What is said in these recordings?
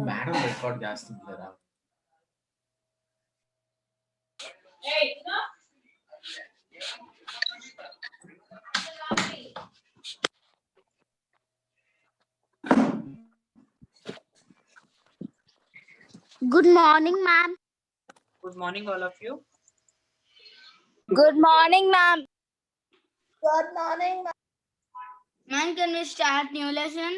Madam record చేస్తుంది కదా. Good morning, ma'am. Good morning, all of you. Good morning, ma'am. Good morning, ma'am. Ma'am, can we start new lesson?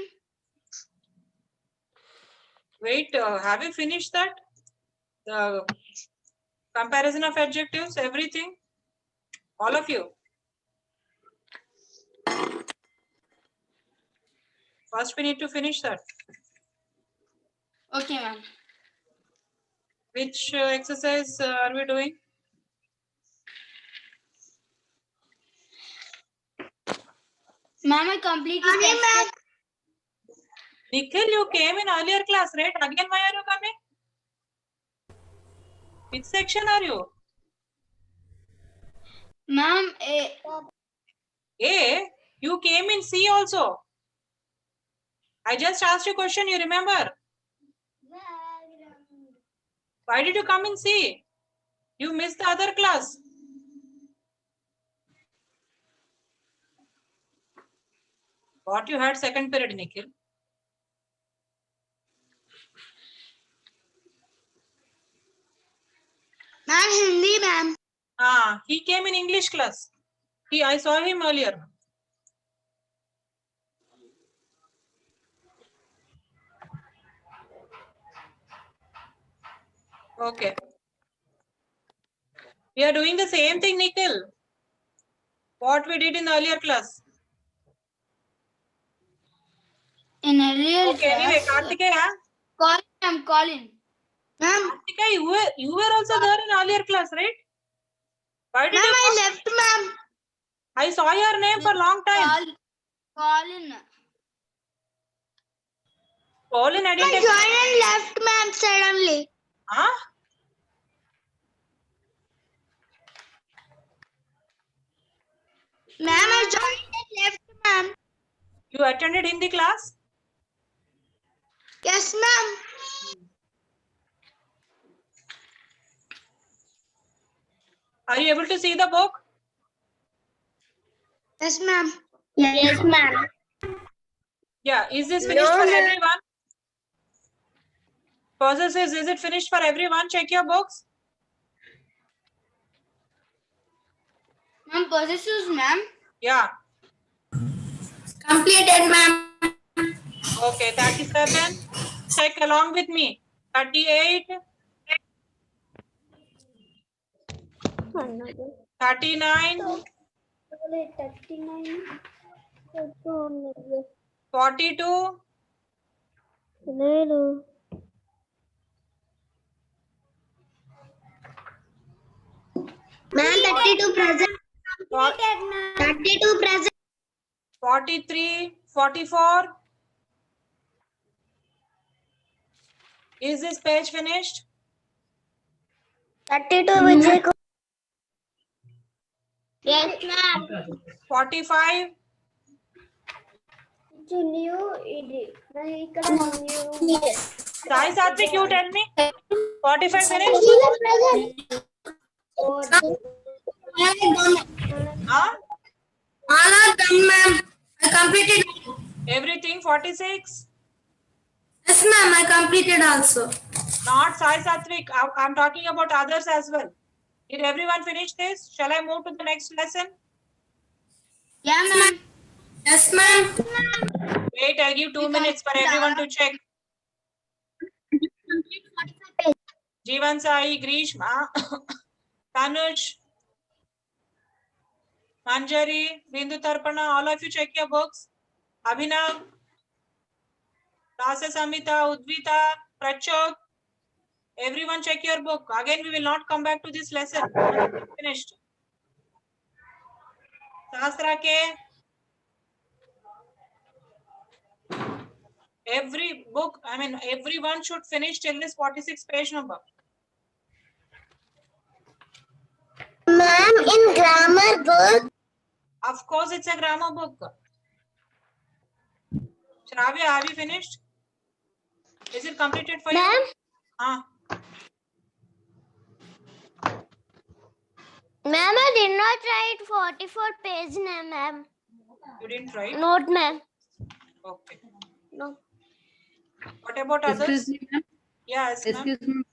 Wait, have you finished that? The comparison of adjectives, everything? All of you? First, we need to finish that. Okay, ma'am. Which exercise are we doing? Ma'am, I completed test. Nikhil, you came in earlier class, right? Again, why are you coming? Which section are you? Ma'am, A. You came in C also. I just asked you a question, you remember? Why did you come in C? You missed the other class. What you had second period, Nikhil? ma'am, Hindi, ma'am. He came in English class. I saw him earlier. Okay. We are doing the same thing, Nikhil. What we did in the earlier class. In earlier Okay, anyway, Kartikeya. Colin, ma'am, Colin. Ma'am, Kartikeya, you were also there in earlier class, right? Why did you I come? left, ma'am. I saw your name for a long time. Colin. Colin, I didn't. I joined and left, ma'am, suddenly. Huh? Ma'am, I joined and left, ma'am. You attended Hindi class? Yes, ma'am. Are you able to see the book? Yes, ma'am. Yes, ma'am. Yeah. Is this finished for everyone? Possesses, is it finished for everyone? Check your books. Ma'am, possessions, ma'am. Yeah. Completed, ma'am. Okay, 37. Check along with me. 38. 39. 42. Ma'am, 32 present. 32 present. 43. 44. Is this page finished? 32 Vijay. Yes, ma'am. 45. Sai Satvik, you tell me. 45 finished? Huh? All are done, ma'am. I completed. Everything 46? Yes, ma'am. I completed also. Not Sai Satvik. I'm talking about others as well. Did everyone finish this? Shall I move to the next lesson? Yeah, ma'am. Yes, ma'am. Wait, I'll give 2 minutes for everyone to check. Jeevan Sai, Grishma, Tanuj, Manjari, Bindu Tarpana, all of you check your books. Abhinav, Rasa Samita, Udvita, Prachok, everyone check your book. Again, we will not come back to this lesson. Finished. Sahasra K. Every book, everyone should finish till this 46 page number. Ma'am, in grammar book. Of course, it's a grammar book. Shravya, have you finished? Is it completed for you? Ma'am, Ah, ma'am, I did not write 44 page name, ma'am. you didn't write? Note, ma'am. Okay. No. What about Excuse others? me, ma'am. Yes, ma'am. Excuse me.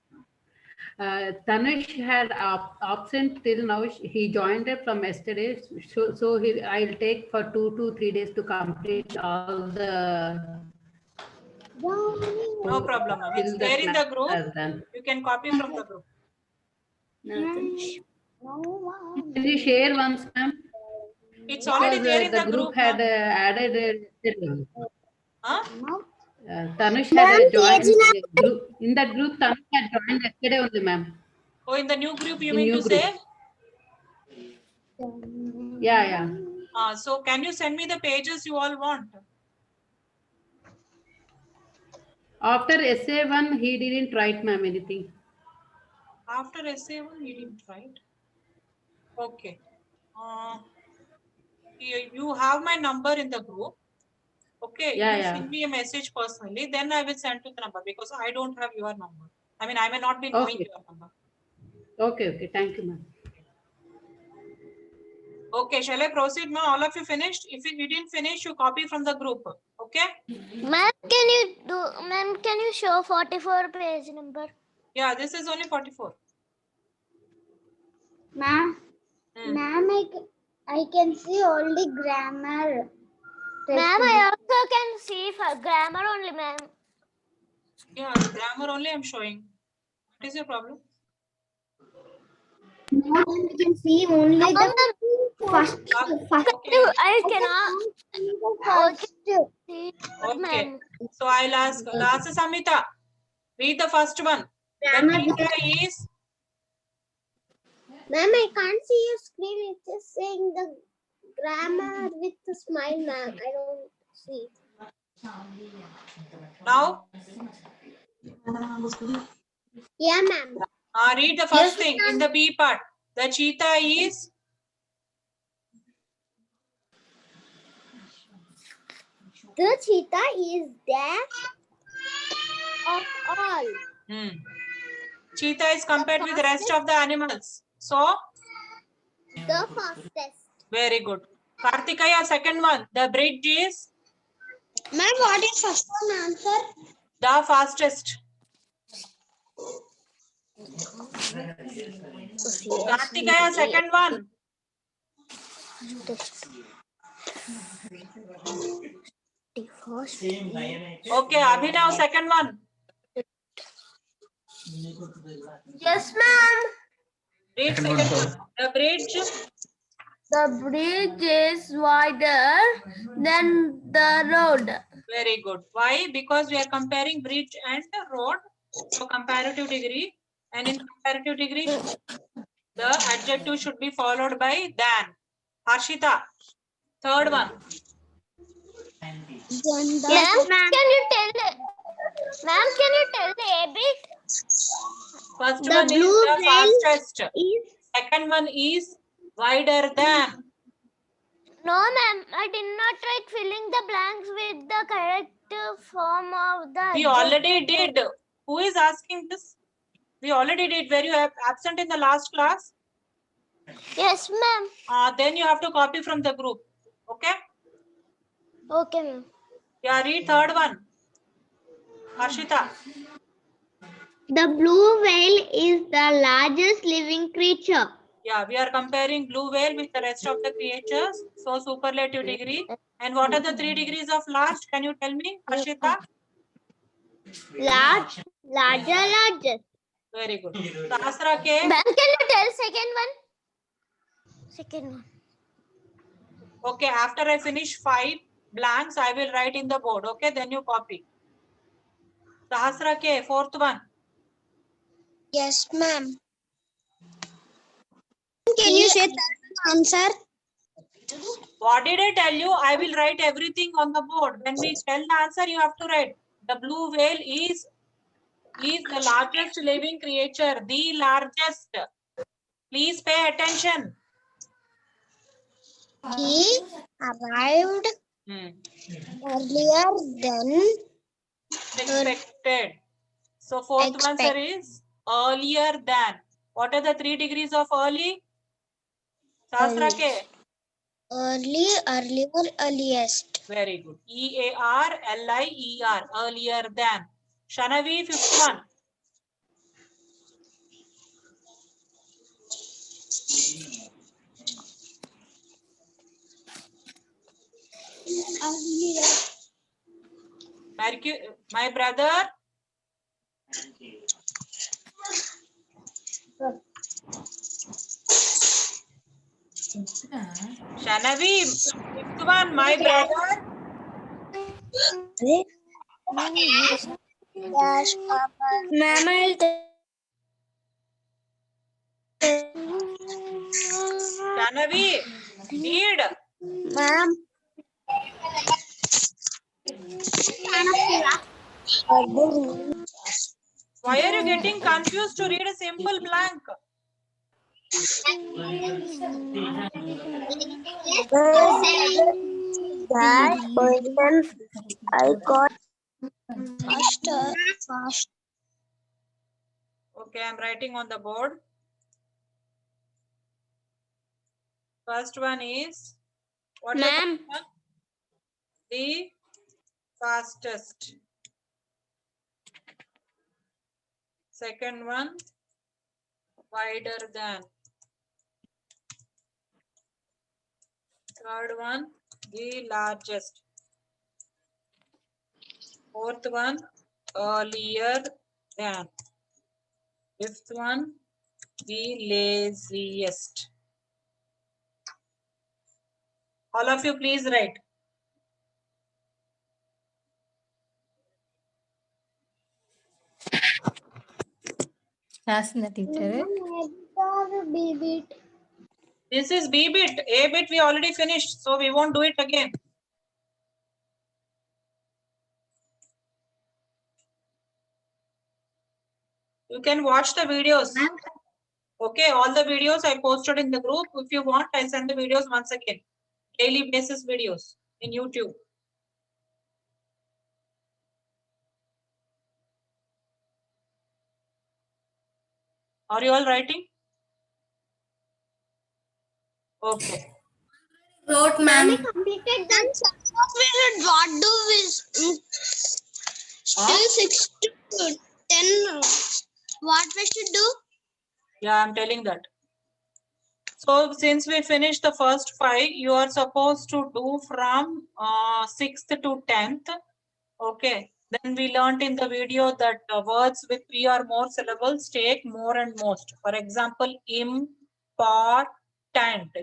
Tanush had absent till now. He joined it from yesterday. So I'll take for 2 to 3 days to complete all the. No problem, ma'am. It's till there in the math group. are done. You can copy from the group. Can you share once, ma'am? It's already Because there in the the group group. had ma'am. added yesterday. Huh? Tanush Ma'am, had joined page the group. In that group, Tanush had joined yesterday only, ma'am. Oh, in the new group, you In mean new to group. say? Yeah. So can you send me the pages you all want? After SA1, he didn't write, ma'am, anything. After SA1, you didn't write. Okay. You have my number in the group. Okay. Yeah, You yeah. send me a message personally, then I will send you the number because I don't have your number. I mean, I may not be knowing Okay. your number. Okay. Thank you, ma'am. Okay, shall I proceed now? All of you finished? If you didn't finish, you copy from the group. Okay? Ma'am, can you show 44 page number? Yeah, this is only 44. Ma'am, ma'am, I can see only grammar. Ma'am, I also can see for grammar only, ma'am. Yeah, grammar only I'm showing. What is your problem? Ma'am, I can see only No, the ma'am. first. Okay. I cannot. See, Okay. ma'am. So I'll ask Rasa Samhita. Read the first one. The Grammar. teacher is. Ma'am, I can't see your screen. It's just saying the grammar with the smile, ma'am. I don't see. Now, Yeah, ma'am. read the first thing in the B part. The cheetah is. The cheetah is there of all. Cheetah is compared with the rest of the animals. So, The fastest. very good. Kartikaya, second one. The bridge is Ma'am, what is first one answer? the fastest. Kartikaya, second one. Okay, Abhinav, second one. Yes, ma'am. Read second one. The bridge. The bridge is wider than the road. Very good. Why? Because we are comparing bridge and road. So comparative degree. And in comparative degree, the adjective should be followed by than. Harshita, third one. Ma'am, can you tell the A bit? First The one is blue the whale fastest. is Second one is wider than. No, ma'am. I did not write filling the blanks with the correct form of the. We already did. Who is asking this? We already did. Were you absent in the last class? Yes, ma'am. Then you have to copy from the group. Okay? Okay, ma'am. Yeah, read third one. Harshita. the blue whale is the largest living creature. Yeah, we are comparing blue whale with the rest of the creatures. So superlative degree. And what are the 3 degrees of large? Can you tell me, Harshita? Large, larger, largest. Very good. Sahasra K. Ma'am, can you tell second one? Second one. Okay, after I finish 5 blanks, I will write in the board. Okay, then you copy. Sahasra K, fourth one. Yes, ma'am. Can you say third answer? What did I tell you? I will write everything on the board. When we tell the answer, you have to write. The blue whale is the largest living creature. The largest. Please pay attention. He arrived earlier than Expected. So fourth answer is earlier than. What are the 3 degrees of early? Shastra ke. Early, earlier, earliest. Very good. EARLIER. Earlier than. Shanavi, fifth one. My brother. Shanavi, fifth one. My brother. Yes, ma'am, I'll Shanavi, read. ma'am. Why are you getting confused to read a simple blank? That person I got fast. Okay, I'm writing on the board. First one is, what is the Ma'am. first one? The fastest. Second one, wider than. Third one, the largest. Fourth one, earlier than. Fifth one, the laziest. All of you please write. Rasna teacher. This is B bit. A bit we already finished, so we won't do it again. You can watch the videos. Okay, all the videos I posted in the group. If you want, I send the videos once again. Daily basis videos in YouTube. Are you all writing? Okay. Wrote, ma'am. Completed then what do we still 6 to 10 what we should do? Yeah, I'm telling that. So since we finished the first 5, you are supposed to do from 6th to 10th. Okay. Then we learned in the video that words with 3 or more syllables take more and most. For example, important,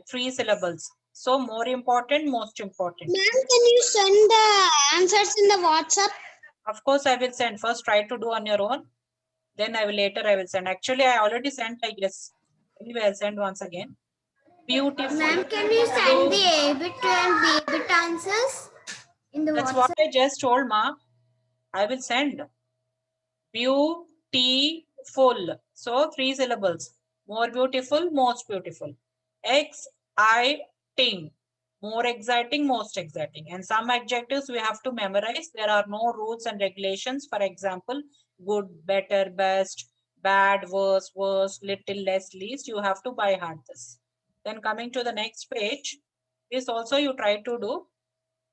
3 syllables. So more important, most important. Ma'am, can you send the answers in the WhatsApp? Of course, I will send. First, try to do on your own. Then I will send. Actually, I already sent, I guess. Anyway, I'll send once again. Beautiful. Ma'am, can you send the A bit and B bit answers in the That's WhatsApp? what I just told, Ma. I will send. Beautiful. So 3 syllables. More beautiful, most beautiful. Exciting. More exciting, most exciting. And some adjectives we have to memorize. There are no rules and regulations. For example, good, better, best, bad, worse, little, less, least. You have to by heart this. Then coming to the next page, this also you try to do,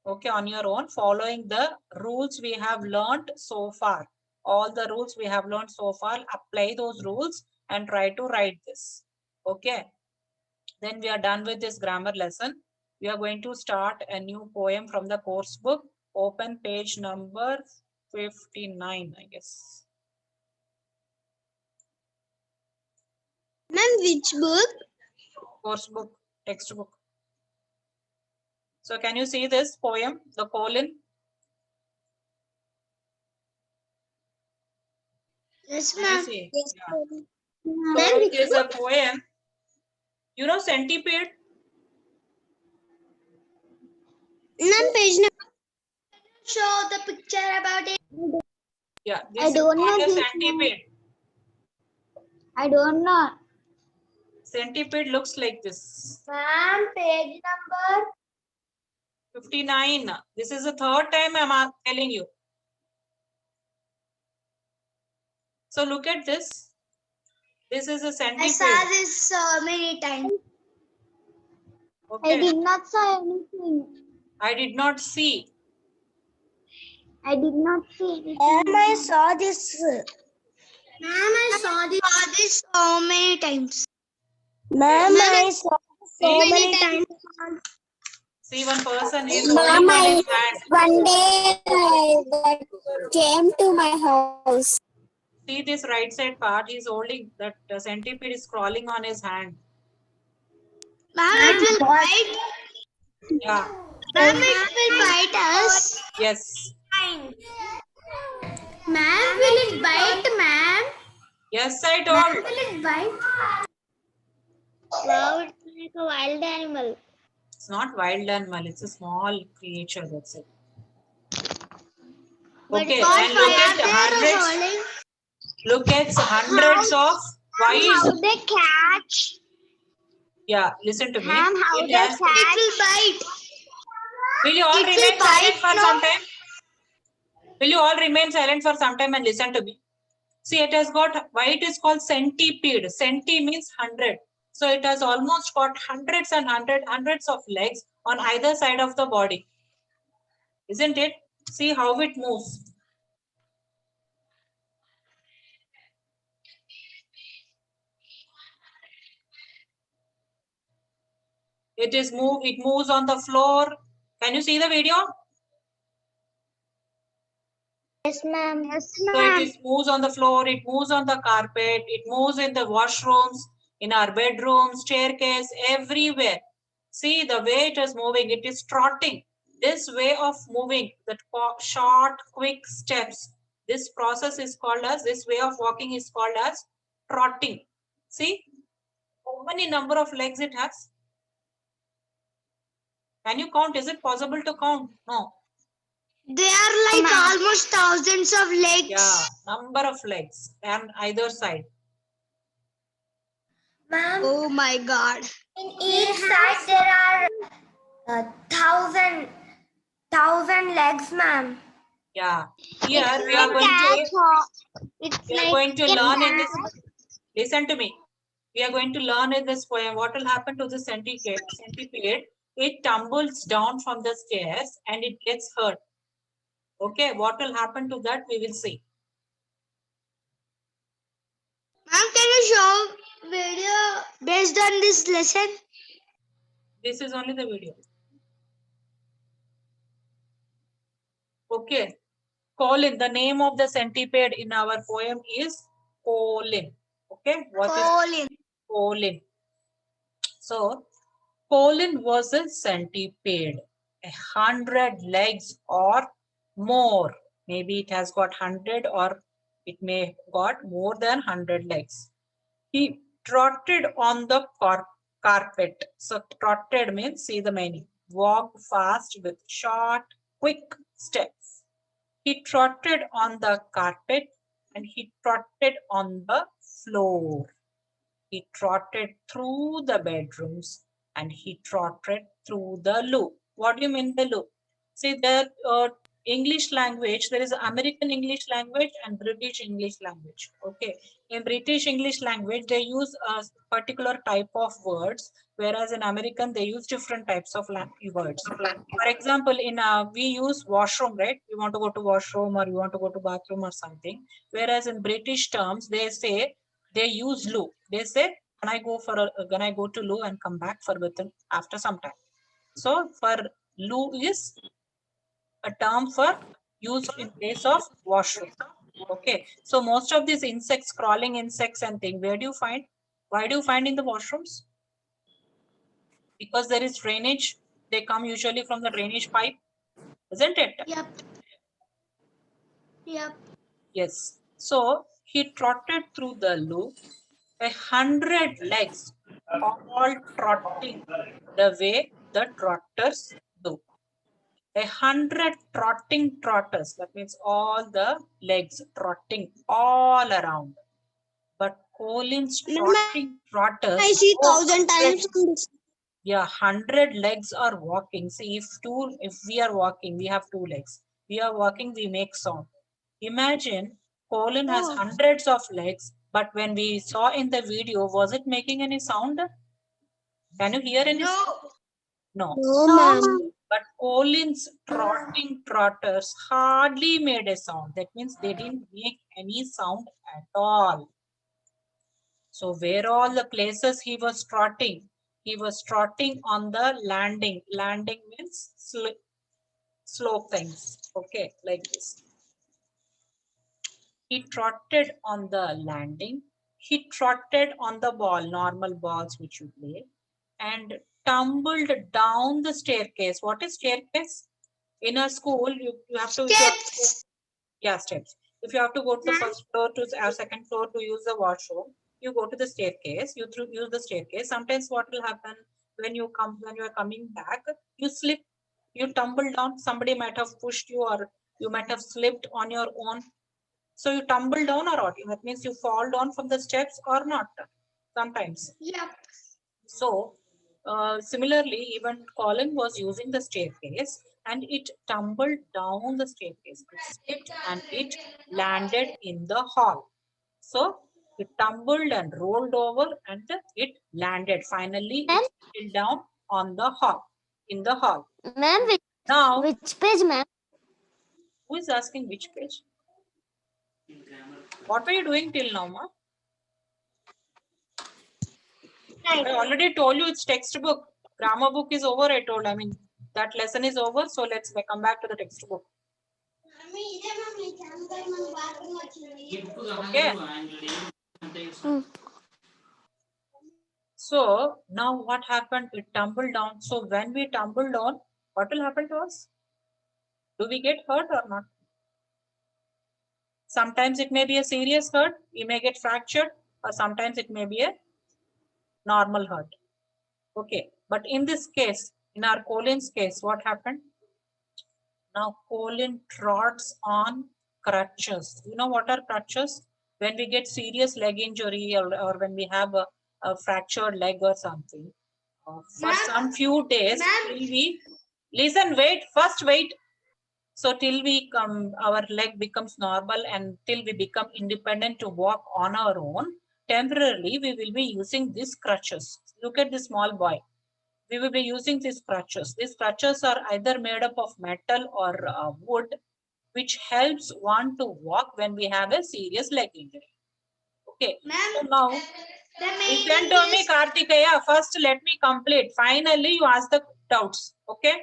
okay, on your own, following the rules we have learned so far. All the rules we have learned so far, apply those rules and try to write this. Okay. Then we are done with this grammar lesson. We are going to start a new poem from the course book. Open page number 59, I guess. Ma'am, which book? Course book, textbook. So can you see this poem, the colon? Yes, Can you ma'am. see? Yes, Yeah. ma'am. So it is a poem. You know centipede? Ma'am, page number. Show the picture about it. Yeah, I this is don't called know a this centipede. I don't know. Centipede looks like this. Ma'am, page number. 59. This is the third time I'm telling you. So look at this. This is a I centipede. saw this so many times. Okay. I did not saw anything. I did not see. I did not see anything. Ma'am, I saw this. Ma'am, I saw this so many times. Ma'am, I saw this so See? many times. See, one person is holding on his hand. One day that came to my house. See this right side part, he's holding that centipede is crawling on his hand. Ma'am, it will bite. Yeah. Ma'am, it will bite us. Yes. Ma'am, will it bite, ma'am? Yes, I told. Will it bite? Wow, it's like a wild animal. It's not wild animal, it's a small creature, that's it. Okay, and look at the hundreds. Look at hundreds of How white. they catch? Yeah, listen to me. Ma'am, how It they has- catch? It will bite. Will you all It will remain silent bite, for no? some time? Will you all remain silent for some time and listen to me? See, it has got, why it is called centipede. Centi means 100. So it has almost got hundreds and hundreds of legs on either side of the body. Isn't it? See how it moves. It moves on the floor. Can you see the video? Yes, ma'am. Yes, So ma'am. it moves on the floor, it moves on the carpet, it moves in the washrooms, in our bedrooms, staircase, everywhere. See the way it is moving, it is trotting. This way of moving, that short, quick steps, this process is called as, this way of walking is called as trotting. See how many number of legs it has? Can you count? Is it possible to count? No. They are like almost thousands of legs. Yeah, number of legs on either side. Ma'am, Oh my God. in each side there are thousand legs, ma'am. Yeah. Here we are going to It's we are like going to learn in this. Listen to me. We are going to learn in this poem what will happen to the centipede. It tumbles down from the stairs and it gets hurt. Okay, what will happen to that we will see. Ma'am, can you show video based on this lesson? This is only the video. Okay. Colin, the name of the centipede in our poem is Colin. Okay, what is Colin. Colin? So, Colin was a centipede, 100 legs or more. Maybe it has got 100 or it may got more than 100 legs. He trotted on the carpet. So trotted means, see the meaning, walked fast with short, quick steps. He trotted on the carpet and he trotted on the floor. He trotted through the bedrooms and he trotted through the loo. What do you mean by loo? See, the English language, there is American English language and British English language. Okay. In British English language, they use a particular type of words, whereas in American, they use different types of words. For example, in we use washroom, right? You want to go to washroom or you want to go to bathroom or something. Whereas in British terms, they say, they use loo. They say, when I go to loo and come back after some time. So for loo is a term for use in place of washroom. Okay. So most of these insects, crawling insects and things, where do you find? Why do you find in the washrooms? Because there is drainage. They come usually from the drainage pipe, isn't it? Yep. Yep. Yes. So he trotted through the loo, 100 legs, all trotting the way the trotters do. 100 trotting trotters, that means all the legs trotting all around. But Colin's trotting trotters, I see 1,000 times on this. yeah, 100 legs are walking. See, if we are walking, we have 2 legs. We are walking, we make sound. Imagine Colin has hundreds of legs, but when we saw in the video, was it making any sound? Can you hear any sound? No. But Colin's trotting trotters hardly made a sound. That means they didn't make any sound at all. So where all the places he was trotting on the landing. Landing means slope things. Okay, like this. He trotted on the landing. He trotted on the ball, normal balls which you play, and tumbled down the staircase. What is staircase? In a school, you have to Steps. Yeah, steps. If you have to go to the first floor to our second floor to use the washroom, you go to the staircase. You use the staircase. Sometimes what will happen when you are coming back, you slip, you tumble down. Somebody might have pushed you, or you might have slipped on your own. So you tumble down or not. That means you fall down from the steps or not. Sometimes. Yep. So similarly, even Colin was using the staircase and it tumbled down the staircase. It slipped and it landed in the hall. So it tumbled and rolled over and it landed. Finally, it settled down on the hall, in the hall. Ma'am, Now, which page, ma'am? who is asking which page? What were you doing till now, ma? I already told you it's textbook. Grammar book is over, I told. I mean, that lesson is over. So let's come back to the textbook. Okay. So now what happened? It tumbled down. So when we tumble down, what will happen to us? Do we get hurt or not? Sometimes it may be a serious hurt. We may get fractured, or sometimes it may be a normal hurt. Okay, but in this case, in our Colin's case, what happened? Now Colin trots on crutches. You know what are crutches? When we get serious leg injury, or when we have a fractured leg or something, for some few days, till we listen, wait, first wait. So till we our leg becomes normal and till we become independent to walk on our own, temporarily we will be using these crutches. Look at this small boy. We will be using these crutches. These crutches are either made up of metal or wood, which helps one to walk when we have a serious leg injury. Okay. So now, listen to me, Kartikeya. First, let me complete. Finally, you ask the doubts. Okay.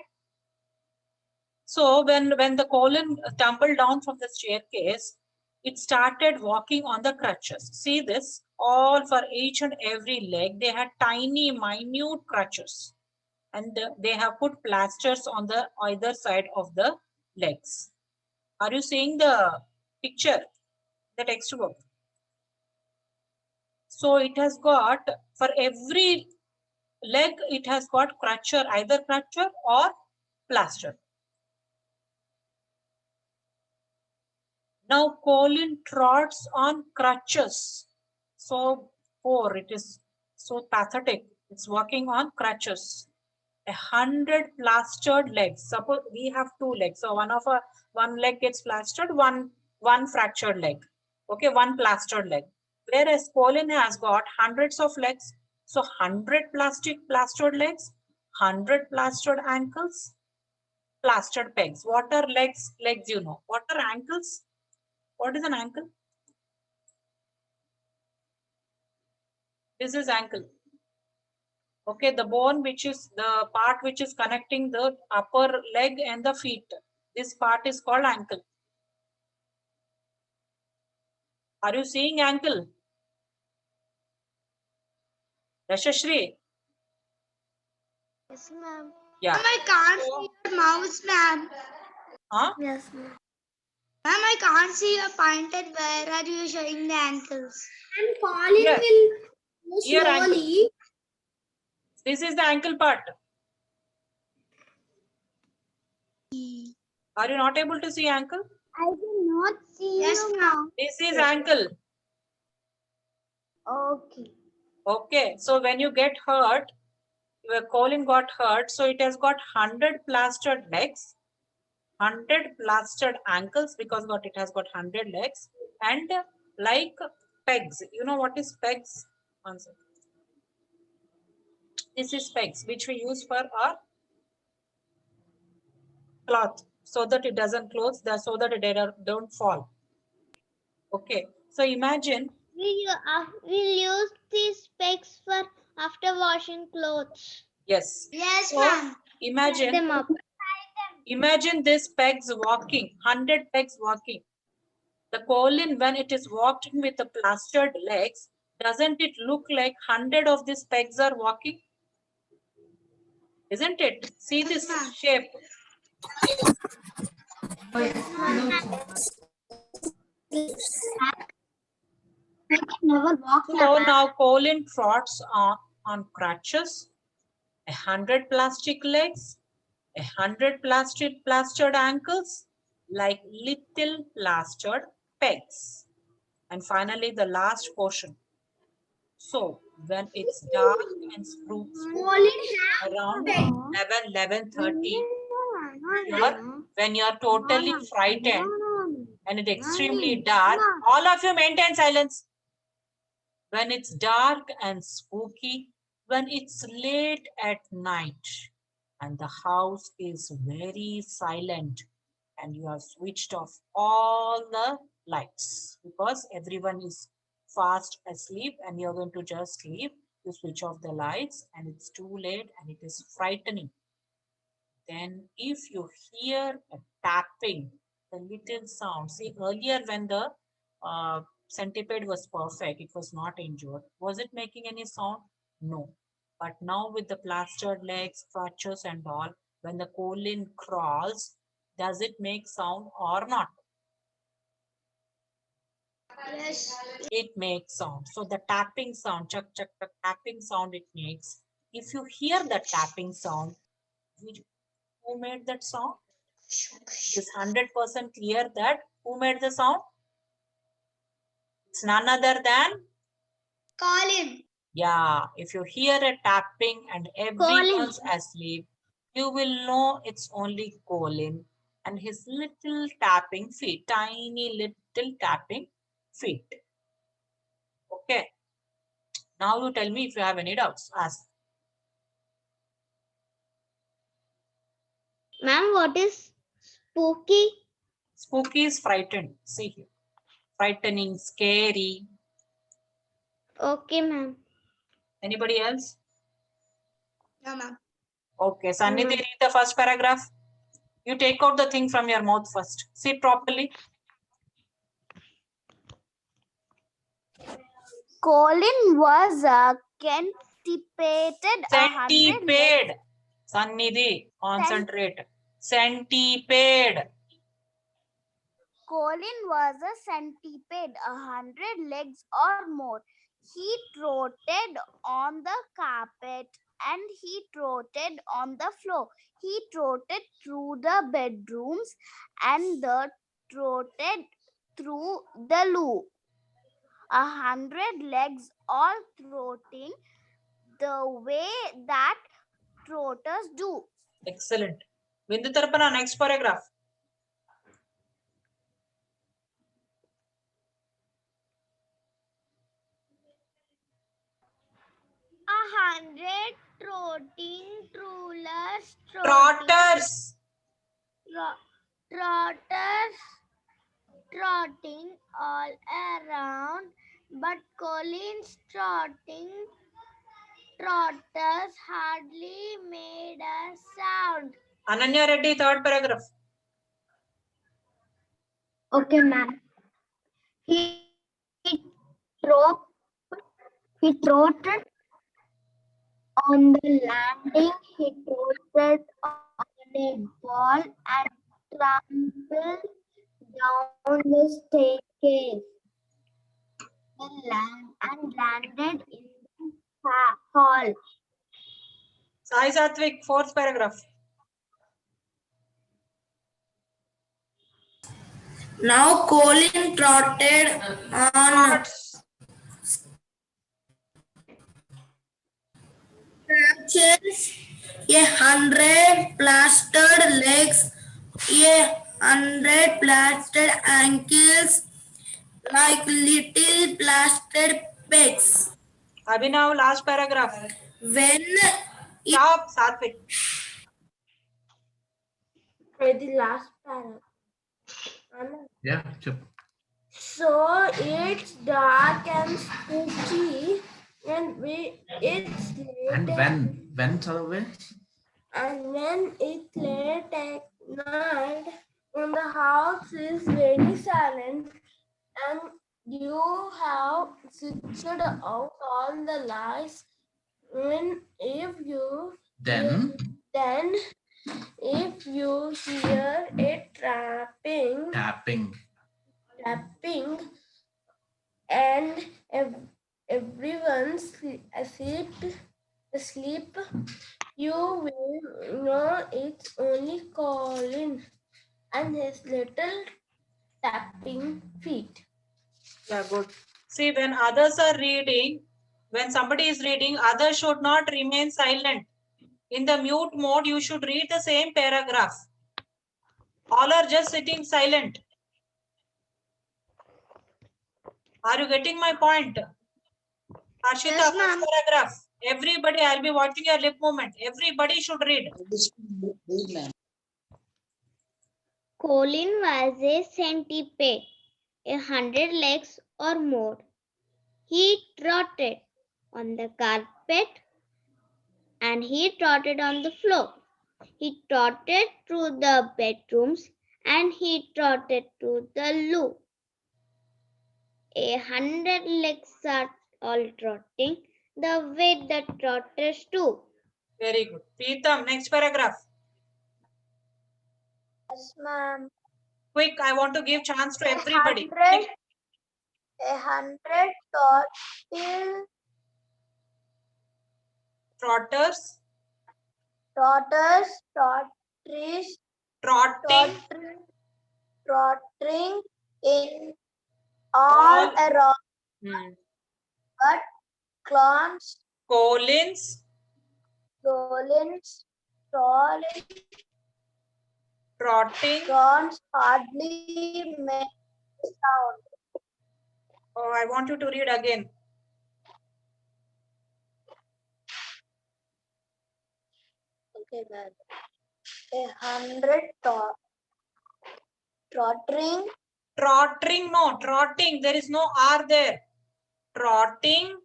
So when the Colin tumbled down from the staircase, it started walking on the crutches. See this? All for each and every leg, they had tiny, minute crutches. And they have put plasters on the either side of the legs. Are you seeing the picture, the textbook? So it has got, for every leg, it has got crutcher, either crutcher or plaster. Now Colin trots on crutches. So poor, it is so pathetic. It's walking on crutches. 100 plastered legs. Suppose we have 2 legs. So one leg gets plastered, one fractured leg. Okay, one plastered leg. Whereas Colin has got hundreds of legs. So 100 plastered legs, 100 plastered ankles, plastered pegs. What are legs? Legs, you know. What are ankles? What is an ankle? This is ankle. Okay, the bone which is the part which is connecting the upper leg and the feet. This part is called ankle. Are you seeing ankle? Yashashri? Yes, ma'am. Yeah. Ma'am, I can't see your mouse, ma'am. Huh? Yes, ma'am. Ma'am, I can't see your pointed. Where are you showing the ankles? And Colin Here. will go Here, ankle. slowly. This is the ankle part. Are you not able to see ankle? I cannot see you, ma'am. This is ankle. Okay. Okay, so when you get hurt, your Colin got hurt, so it has got 100 plastered legs, 100 plastered ankles because it has got 100 legs, and like pegs. You know what is pegs? Answer. This is pegs which we use for our cloth so that it doesn't close, so that it don't fall. Okay, so imagine We'll use these pegs for after washing clothes. yes. Yes, So ma'am. imagine Them up. imagine this pegs walking, 100 pegs walking. The colon, when it is walking with the plastered legs, doesn't it look like 100 of these pegs are walking? Isn't it? See this shape. Never walk. So now colon trots on crutches, 100 plastic legs, 100 plastered ankles, like little plastered pegs. And finally, the last portion. So when it's dark and spooky around 11:30, when you're totally frightened and it's extremely dark, all of you maintain silence. When it's dark and spooky, when it's late at night and the house is very silent and you have switched off all the lights because everyone is fast asleep and you're going to just sleep, you switch off the lights and it's too late and it is frightening. Then if you hear a tapping, the little sound, see earlier when the centipede was perfect, it was not injured. Was it making any sound? No. But now with the plastered legs, crutches and all, when the colon crawls, does it make sound or not? Yes. It makes sound. So the tapping sound, chuck, chuck, chuck, tapping sound it makes. If you hear the tapping sound, who made that sound? It is 100% clear that who made the sound? It's none other than Colin. yeah. If you hear a tapping and everyone's asleep, you will know it's only Colin and his little tapping feet, tiny little tapping feet. Okay. Now you tell me if you have any doubts. Ask. Ma'am, what is spooky? Spooky is frightened. See here. Frightening, scary. Okay, ma'am. Anybody else? No, ma'am. Okay, Sannidhi, read the first paragraph. You take out the thing from your mouth first. Sit properly. Colin was constipated. Centipede. Sannidhi, concentrate. Centipede. Colin was a centipede, 100 legs or more. He trotted on the carpet and he trotted on the floor. He trotted through the bedrooms and trotted through the loo. 100 legs all trotting the way that trotters do. Excellent. Bindu Tarapana, next paragraph. A 100 trotting trollers. Trotters. Trotters trotting all around, but Colin's trotters hardly made a sound. Ananya Reddy, third paragraph. Okay, ma'am. He trotted on the landing. He trotted on a ball and trampled down the staircase. And landed in the hall. Sai Satvik, fourth paragraph. Now Colin trotted on crutches, 100 plastered legs, 100 plastered ankles, like little plastic bags. Abhinav, last paragraph. When Stop, Satvik. The last paragraph. Yeah, chup. So it's dark and spooky, and it's late. And when Chalove? And when it's late at night, when the house is very silent, and you have switched out all the lights, then if you Then if you hear a tapping. tapping, and everyone asleep, you will know it's only Colin and his little tapping feet. Yeah, good. See, when others are reading, when somebody is reading, others should not remain silent. In the mute mode, you should read the same paragraph. All are just sitting silent. Are you getting my point? Harshita, Yes, first ma'am. paragraph. Everybody, I'll be watching your lip movement. Everybody should read. Colin was a centipede, 100 legs or more. He trotted on the carpet and he trotted on the floor. He trotted through the bedrooms and he trotted to the loo. 100 legs are all trotting the way the trotters do. Very good. Preetham, next paragraph. Yes, ma'am. Quick, I want to give chance to everybody. 100 Trotters, trotters, trotting, trottering in all around, but clowns, Collins, Colins, trotting. clowns hardly make sound. Oh, I want you to read again. Okay, ma'am. 100 trottering, No, trotting. There is no R there. Trotting,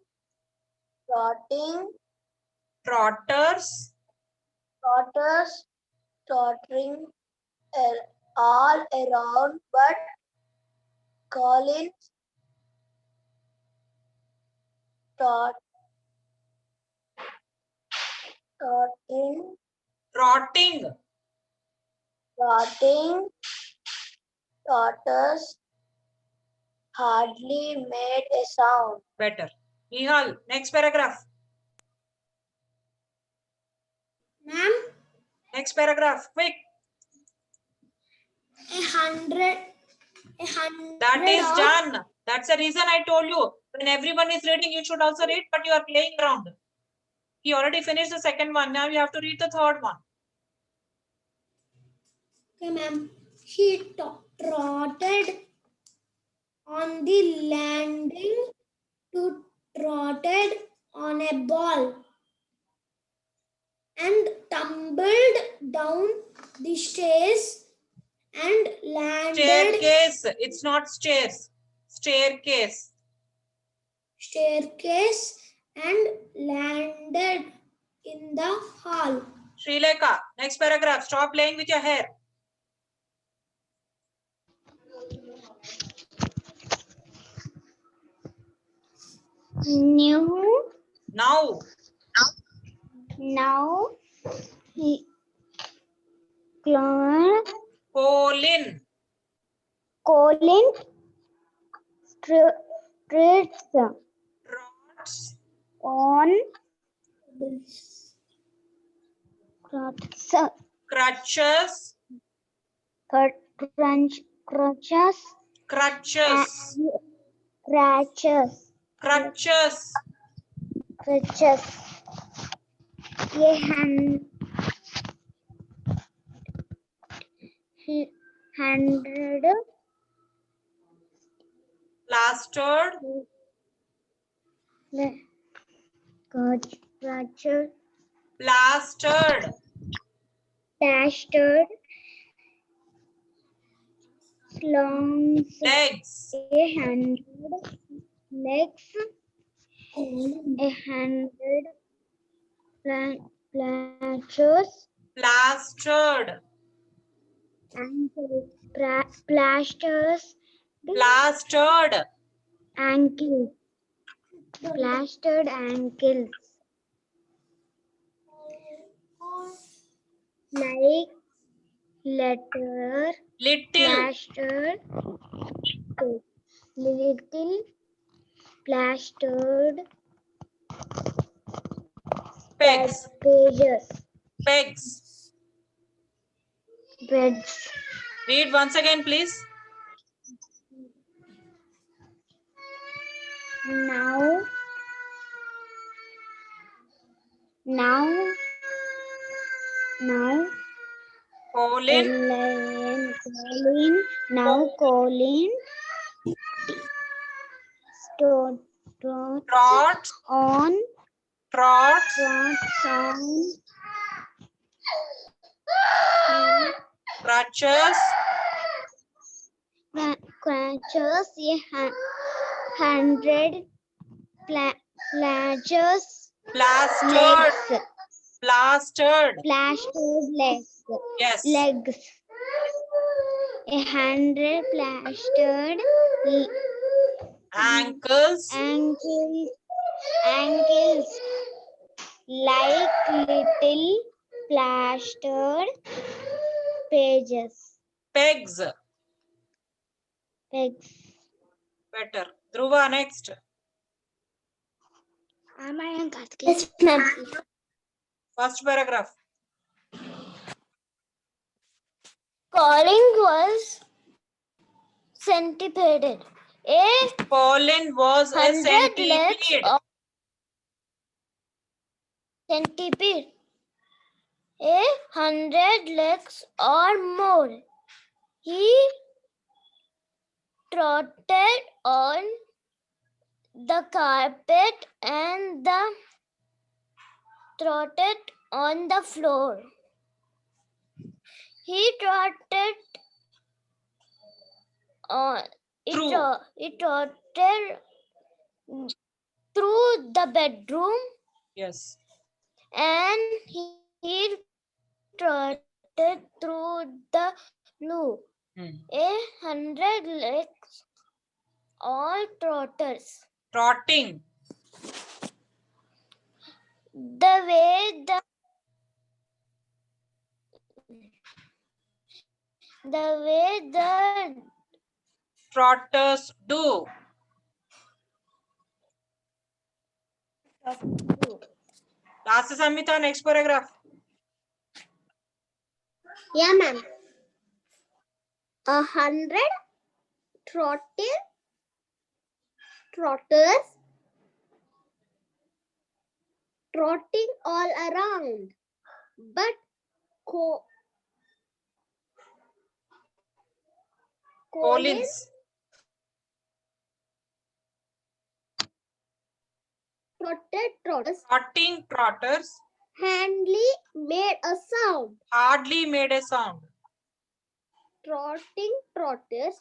trotters, trottering all around, but Collins trotting. trotters hardly made a sound. Better. Nihal, next paragraph. ma'am, Next paragraph. Quick. 100. That is Jan. That's the reason I told you. When everyone is reading, you should also read, but you are playing around. He already finished the second one. Now you have to read the third one. Okay, ma'am. He trotted on the landing to trotted on a ball and tumbled down the stairs and landed Staircase. It's not stairs. Staircase. and landed in the hall. Srilekha, next paragraph. Stop playing with your hair. Now. He Colin treads trots on crutches Plastered. Plastered. Plastered. Plastered. Lungs. Legs. 100 legs. 100 plasters. Plastered. Ankles. Plasters. Plastered. Ankles. Plastered ankles. Like letter. Little. Plastered. Little. Plastered. Pegs. Pages. Pegs. Beds. Read once again, please. Now Colin. Colin Trots on crutches. crutches. 100 plasters. Plastered. Plastered. Plastered legs. Yes. 100 plastered Ankles. ankles like little plastered pages. Pegs. Pegs. Better. Dhruva, next. Yes, ma'am. First paragraph. Colin was centipeted. Colin was a 100 legs centipede. or centipede. 100 legs or more. He trotted on the carpet and trotted on the floor. He trotted on. He trotted through the bedroom. Yes. And he trotted through the loo. 100 legs, all trotters. Trotting. The way the Trotters do. Last Samhita, next paragraph. Yeah, ma'am. 100 trotters trotting all around, but Collins. Trotting trotters. hardly made a sound. Hardly made a sound. Trotting trotters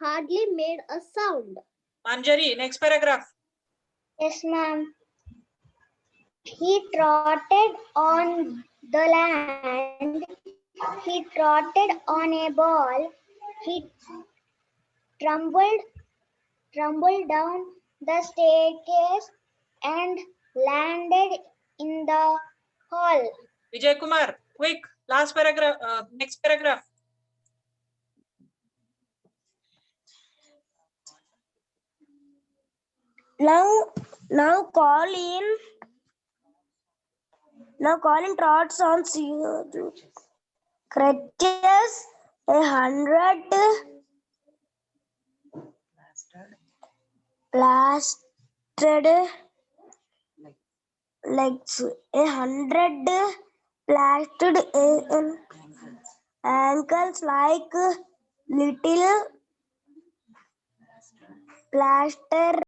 hardly made a sound. Manjari, next paragraph. Yes, ma'am. He trotted on the land. He trotted on a ball. He tumbled down the staircase and landed in the hall. Vijay Kumar, quick. Last paragraph. Next paragraph. Now Colin trots on crutches. 100 plastered legs. 100 plastered ankles like little plaster